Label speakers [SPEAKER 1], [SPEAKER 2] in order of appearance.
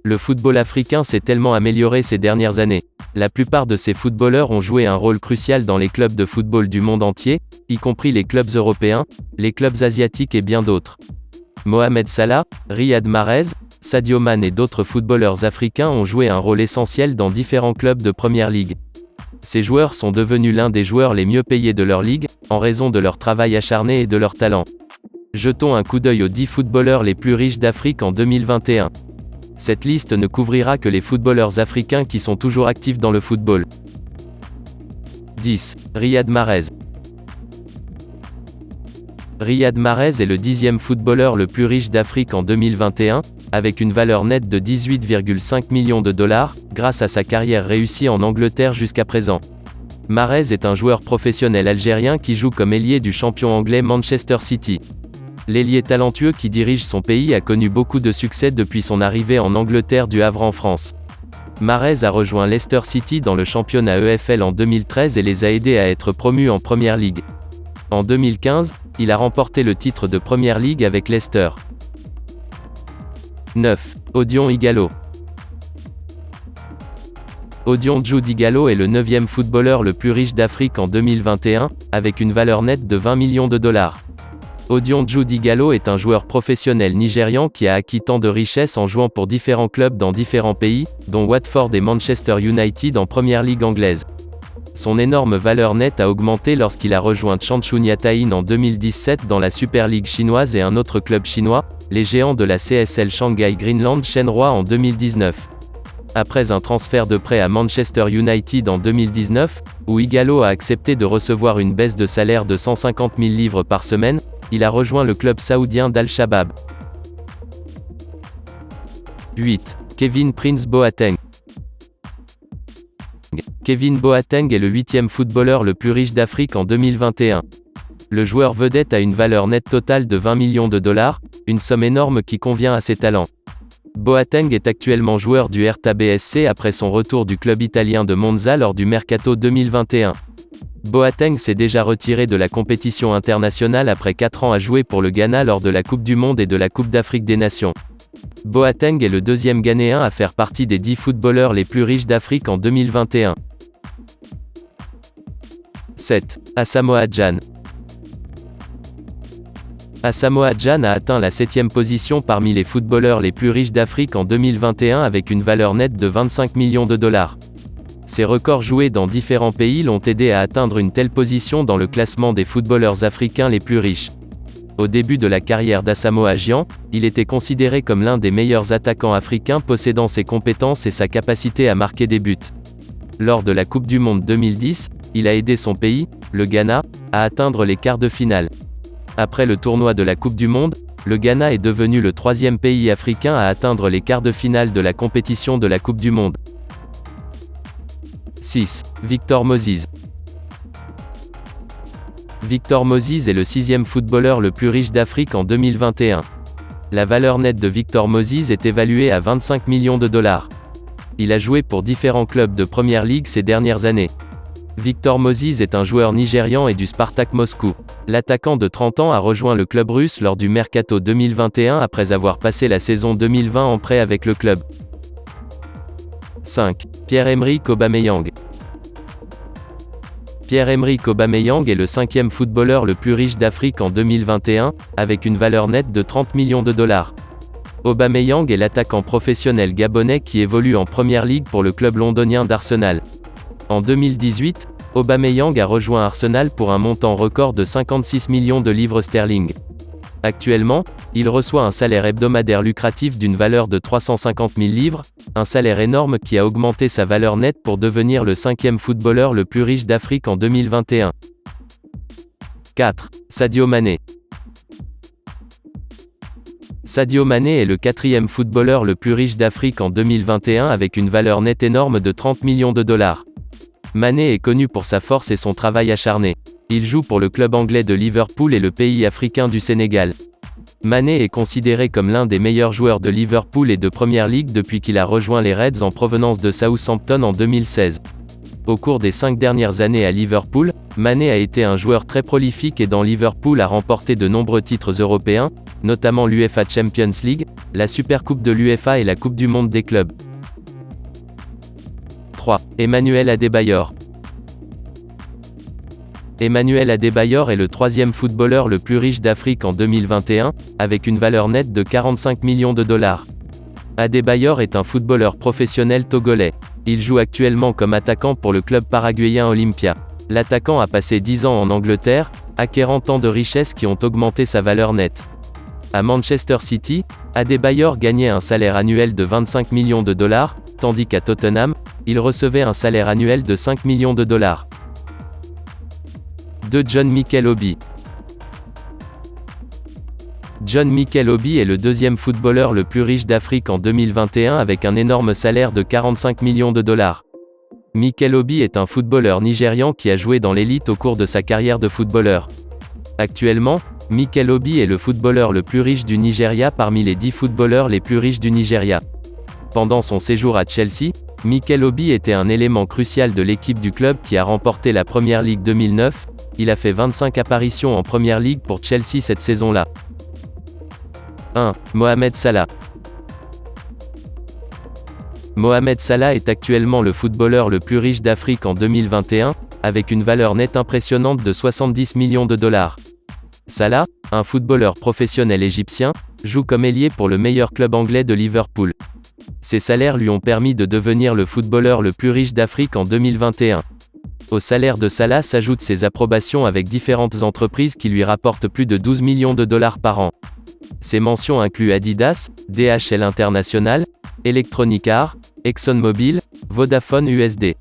[SPEAKER 1] Le football africain s'est tellement amélioré ces dernières années. La plupart de ces footballeurs ont joué un rôle crucial dans les clubs de football du monde entier, y compris les clubs européens, les clubs asiatiques et bien d'autres. Mohamed Salah, Riyad Mahrez, Sadio Mané et d'autres footballeurs africains ont joué un rôle essentiel dans différents clubs de Première Ligue. Ces joueurs sont devenus l'un des joueurs les mieux payés de leur ligue, en raison de leur travail acharné et de leur talent. Jetons un coup d'œil aux 10 footballeurs les plus riches d'Afrique en 2021. Cette liste ne couvrira que les footballeurs africains qui sont toujours actifs dans le football. 10. Riyad Mahrez. Riyad Mahrez est le 10e footballeur le plus riche d'Afrique en 2021, avec une valeur nette de 18,5 millions de dollars, grâce à sa carrière réussie en Angleterre jusqu'à présent. Mahrez est un joueur professionnel algérien qui joue comme ailier du champion anglais Manchester City. L'ailier talentueux qui dirige son pays a connu beaucoup de succès depuis son arrivée en Angleterre du Havre en France. Mahrez a rejoint Leicester City dans le championnat EFL en 2013 et les a aidés à être promus en Premier League. En 2015, il a remporté le titre de Premier League avec Leicester. 9. Odion Ighalo. Odion Jude Ighalo est le 9e footballeur le plus riche d'Afrique en 2021, avec une valeur nette de 20 millions de dollars. Odion Jude Ighalo est un joueur professionnel nigérian qui a acquis tant de richesses en jouant pour différents clubs dans différents pays, dont Watford et Manchester United en Première Ligue anglaise. Son énorme valeur nette a augmenté lorsqu'il a rejoint Changshu Niatain en 2017 dans la Super League chinoise et un autre club chinois, les géants de la CSL Shanghai Greenland Shenhua en 2019. Après un transfert de prêt à Manchester United en 2019, où Ighalo a accepté de recevoir une baisse de salaire de 150 000 livres par semaine, il a rejoint le club saoudien d'Al-Shabab. 8. Kevin Prince Boateng. Kevin Boateng est le 8e footballeur le plus riche d'Afrique en 2021. Le joueur vedette a une valeur nette totale de 20 millions de dollars, une somme énorme qui convient à ses talents. Boateng est actuellement joueur du Hertha BSC après son retour du club italien de Monza lors du Mercato 2021. Boateng s'est déjà retiré de la compétition internationale après 4 ans à jouer pour le Ghana lors de la Coupe du Monde et de la Coupe d'Afrique des Nations. Boateng est le 2e Ghanéen à faire partie des 10 footballeurs les plus riches d'Afrique en 2021. 7. Asamoah Gyan. Asamoah Gyan a atteint la 7e position parmi les footballeurs les plus riches d'Afrique en 2021 avec une valeur nette de 25 millions de dollars. Ses records joués dans différents pays l'ont aidé à atteindre une telle position dans le classement des footballeurs africains les plus riches. Au début de la carrière d'Asamoah Gyan, il était considéré comme l'un des meilleurs attaquants africains possédant ses compétences et sa capacité à marquer des buts. Lors de la Coupe du Monde 2010, il a aidé son pays, le Ghana, à atteindre les quarts de finale. Après le tournoi de la Coupe du Monde, le Ghana est devenu le 3e pays africain à atteindre les quarts de finale de la compétition de la Coupe du Monde. 6. Victor Moses. Victor Moses est le 6e footballeur le plus riche d'Afrique en 2021. La valeur nette de Victor Moses est évaluée à 25 millions de dollars. Il a joué pour différents clubs de Première Ligue ces dernières années. Victor Moses est un joueur nigérian et du Spartak Moscou. L'attaquant de 30 ans a rejoint le club russe lors du Mercato 2021 après avoir passé la saison 2020 en prêt avec le club. 5. Pierre-Emerick Aubameyang. Pierre-Emerick Aubameyang est le 5e footballeur le plus riche d'Afrique en 2021, avec une valeur nette de 30 millions de dollars. Aubameyang est l'attaquant professionnel gabonais qui évolue en Première Ligue pour le club londonien d'Arsenal. En 2018, Aubameyang a rejoint Arsenal pour un montant record de 56 millions de livres sterling. Actuellement, il reçoit un salaire hebdomadaire lucratif d'une valeur de 350 000 livres, un salaire énorme qui a augmenté sa valeur nette pour devenir le 5e footballeur le plus riche d'Afrique en 2021. 4. Sadio Mané. Sadio Mané est le 4e footballeur le plus riche d'Afrique en 2021 avec une valeur nette énorme de 30 millions de dollars. Mané est connu pour sa force et son travail acharné. Il joue pour le club anglais de Liverpool et le pays africain du Sénégal. Mané est considéré comme l'un des meilleurs joueurs de Liverpool et de Premier League depuis qu'il a rejoint les Reds en provenance de Southampton en 2016. Au cours des 5 dernières années à Liverpool, Mané a été un joueur très prolifique et dans Liverpool a remporté de nombreux titres européens, notamment l'UEFA Champions League, la Supercoupe de l'UEFA et la Coupe du Monde des clubs. 3. Emmanuel Adebayor. Emmanuel Adebayor est le troisième footballeur le plus riche d'Afrique en 2021, avec une valeur nette de 45 millions de dollars. Adebayor est un footballeur professionnel togolais. Il joue actuellement comme attaquant pour le club paraguayen Olympia. L'attaquant a passé 10 ans en Angleterre, acquérant tant de richesses qui ont augmenté sa valeur nette. À Manchester City, Adebayor gagnait un salaire annuel de 25 millions de dollars, tandis qu'à Tottenham, il recevait un salaire annuel de 5 millions de dollars. 2. John Mikel Obi. John Mikel Obi est le deuxième footballeur le plus riche d'Afrique en 2021 avec un énorme salaire de 45 millions de dollars. Mikel Obi est un footballeur nigérian qui a joué dans l'élite au cours de sa carrière de footballeur. Actuellement, Mikel Obi est le footballeur le plus riche du Nigeria parmi les 10 footballeurs les plus riches du Nigeria. Pendant son séjour à Chelsea, Mikel Obi était un élément crucial de l'équipe du club qui a remporté la Premier League 2009, il a fait 25 apparitions en Premier League pour Chelsea cette saison-là. 1. Mohamed Salah. Mohamed Salah est actuellement le footballeur le plus riche d'Afrique en 2021, avec une valeur nette impressionnante de 70 millions de dollars. Salah, un footballeur professionnel égyptien, joue comme ailier pour le meilleur club anglais de Liverpool. Ses salaires lui ont permis de devenir le footballeur le plus riche d'Afrique en 2021. Au salaire de Salah s'ajoutent ses approbations avec différentes entreprises qui lui rapportent plus de 12 millions de dollars par an. Ces mentions incluent Adidas, DHL International, Electronic Arts, ExxonMobil, Vodafone USD.